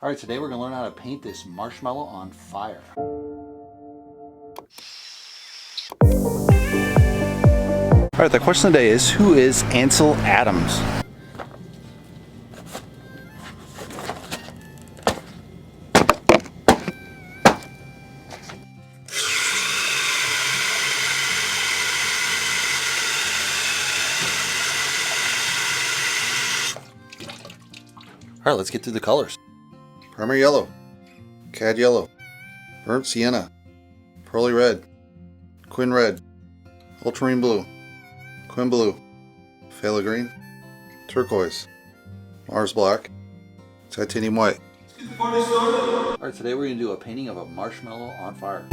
All right, today we're gonna learn how to paint this marshmallow on fire. All right, the question today is, who is Ansel Adams? All right, let's get through the colors. Primary yellow, cad yellow, burnt sienna, pearly red, quin red, ultramarine blue, quin blue, phthalo green, turquoise, Mars black, titanium white. All right, today we're going to do a painting of a marshmallow on fire.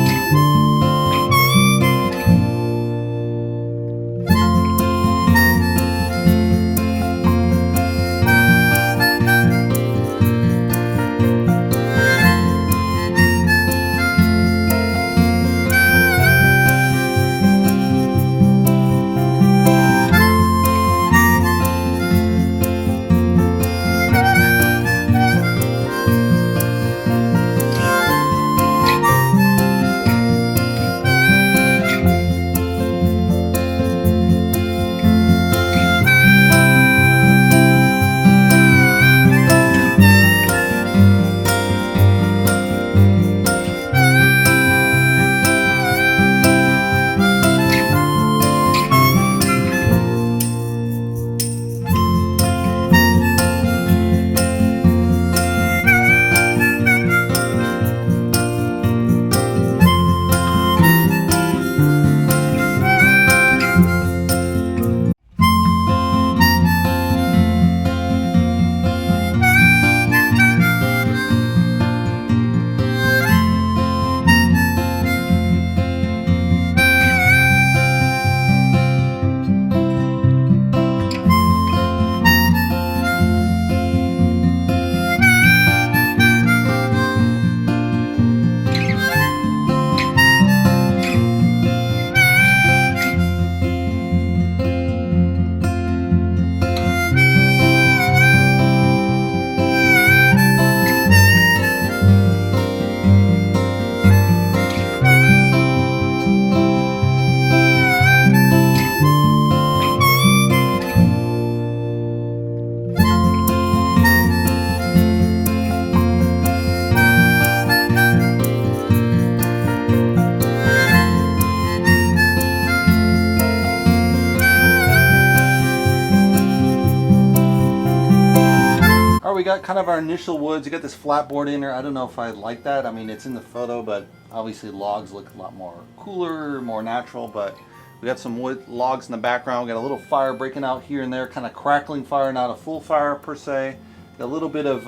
We got kind of our initial woods. You got this flat board in there. I don't know if I like that. I mean, it's in the photo, but obviously logs look a lot more cooler, more natural, but we got some wood logs in the background. We got a little fire breaking out here and there, kind of crackling fire, not a full fire per se. Got a little bit of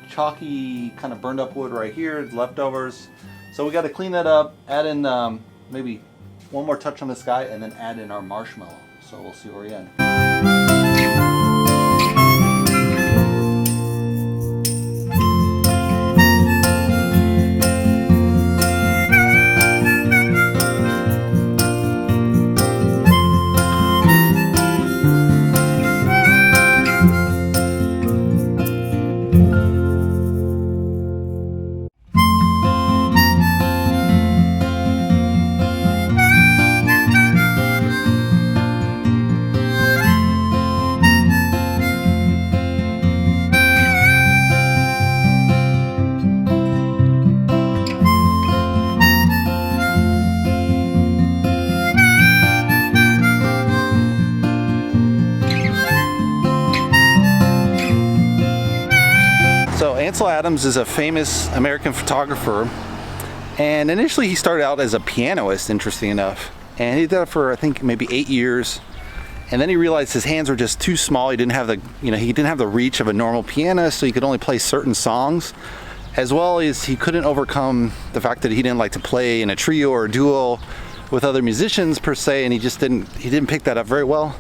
chalky kind of burned up wood right here, leftovers. So we got to clean that up, add in maybe one more touch on this guy, and then add in our marshmallow. So we'll see where we end. Ansel Adams is a famous American photographer, and initially he started out as a pianist, interesting enough, and he did that for I think maybe 8 years, and then he realized his hands were just too small. He didn't have the he didn't have the reach of a normal pianist, so he could only play certain songs, as well as he couldn't overcome the fact that he didn't like to play in a trio or a duo with other musicians per se, and he didn't pick that up very well.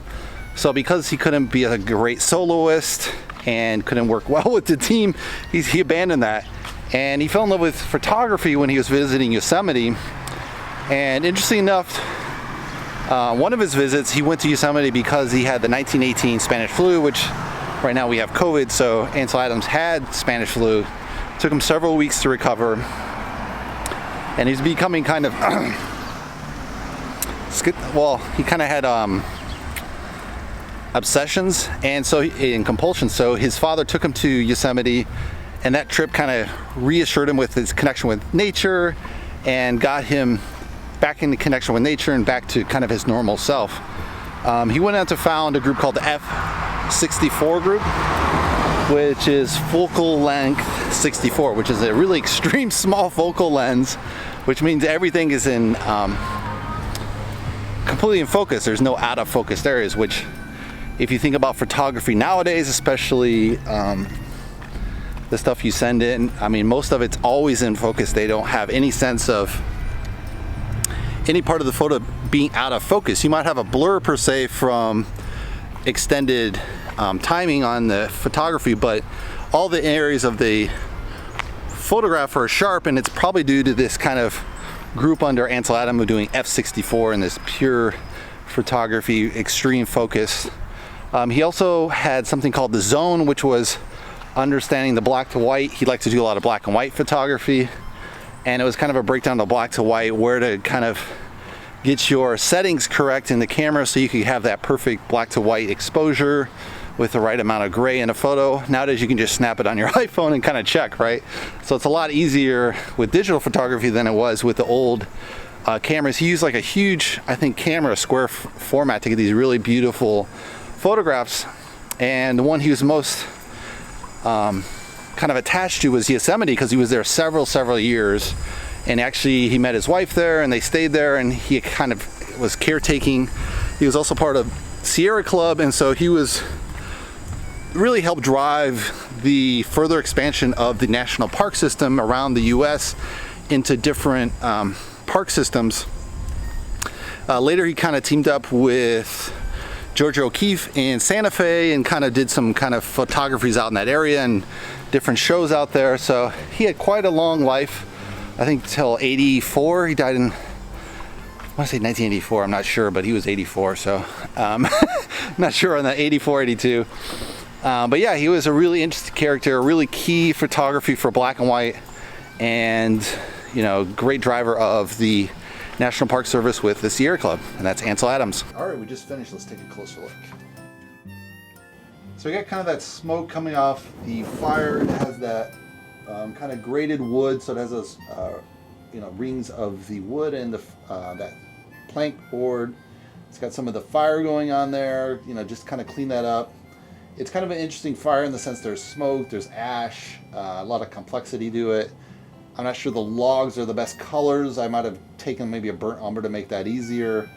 So because he couldn't be a great soloist and couldn't work well with the team, he abandoned that, and he fell in love with photography when he was visiting Yosemite. And interesting enough, one of his visits, he went to Yosemite because he had the 1918 Spanish flu, which right now we have COVID, so Ansel Adams had Spanish flu Took him several weeks to recover, and he's becoming kind of well, he kind of had obsessions and compulsions. So his father took him to Yosemite, and that trip kind of reassured him with his connection with nature and got him back into connection with nature and back to kind of his normal self. He went out to found a group called the F64 group, which is focal length 64, which is a really extreme small focal lens, which means everything is in completely in focus. There's no out of focused areas, which if you think about photography nowadays, especially the stuff you send in, I mean, most of it's always in focus. They don't have any sense of any part of the photo being out of focus. You might have a blur per se from extended timing on the photography, but all the areas of the photograph are sharp, and it's probably due to this kind of group under Ansel Adams doing F64 and this pure photography, extreme focus. He also had something called the zone, which was understanding the black to white. He liked to do a lot of black and white photography, and it was kind of a breakdown of black to white, where to kind of get your settings correct in the camera so you can have that perfect black to white exposure with the right amount of gray in a photo. Nowadays you can just snap it on your iPhone and kind of check, right? So it's a lot easier with digital photography than it was with the old cameras. He used like a huge, I think, camera square format to get these really beautiful photographs, and the one he was most kind of attached to was Yosemite, because he was there several years, and actually he met his wife there and they stayed there, and he kind of was caretaking. He was also part of Sierra Club, and so he was really helped drive the further expansion of the national park system around the US into different park systems. Later he kind of teamed up with Georgia O'Keeffe in Santa Fe and kind of did some kind of photographies out in that area and different shows out there. So he had quite a long life, I think till 84. He died in, I want to say 1984, I'm not sure, but he was 84, so not sure on the 84, 82. But yeah, he was a really interesting character, a really key photography for black and white, and you know, great driver of the National Park Service with the Sierra Club, and that's Ansel Adams. All right, we just finished. Let's take a closer look. So we got kind of that smoke coming off the fire. It has that kind of grated wood, so it has those you know, rings of the wood and the that plank board. It's got some of the fire going on there. You know, just kind of clean that up. It's kind of an interesting fire in the sense there's smoke, there's ash, a lot of complexity to it. I'm not sure the logs are the best colors. I might have taken maybe a burnt umber to make that easier.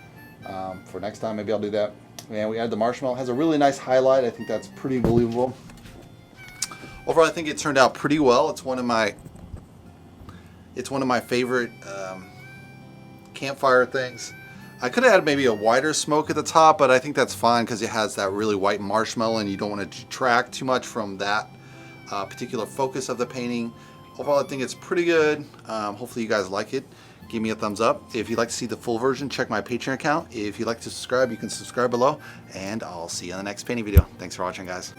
For next time, maybe I'll do that. And we add the marshmallow. It has a really nice highlight. I think that's pretty believable. Overall, I think it turned out pretty well. It's one of my favorite campfire things. I could have had maybe a wider smoke at the top, but I think that's fine because it has that really white marshmallow, and you don't want to detract too much from that particular focus of the painting. Overall, I think it's pretty good. Hopefully you guys like it. Give me a thumbs up. If you'd like to see the full version, check my Patreon account. If you'd like to subscribe, you can subscribe below, and I'll see you on the next painting video. Thanks for watching, guys.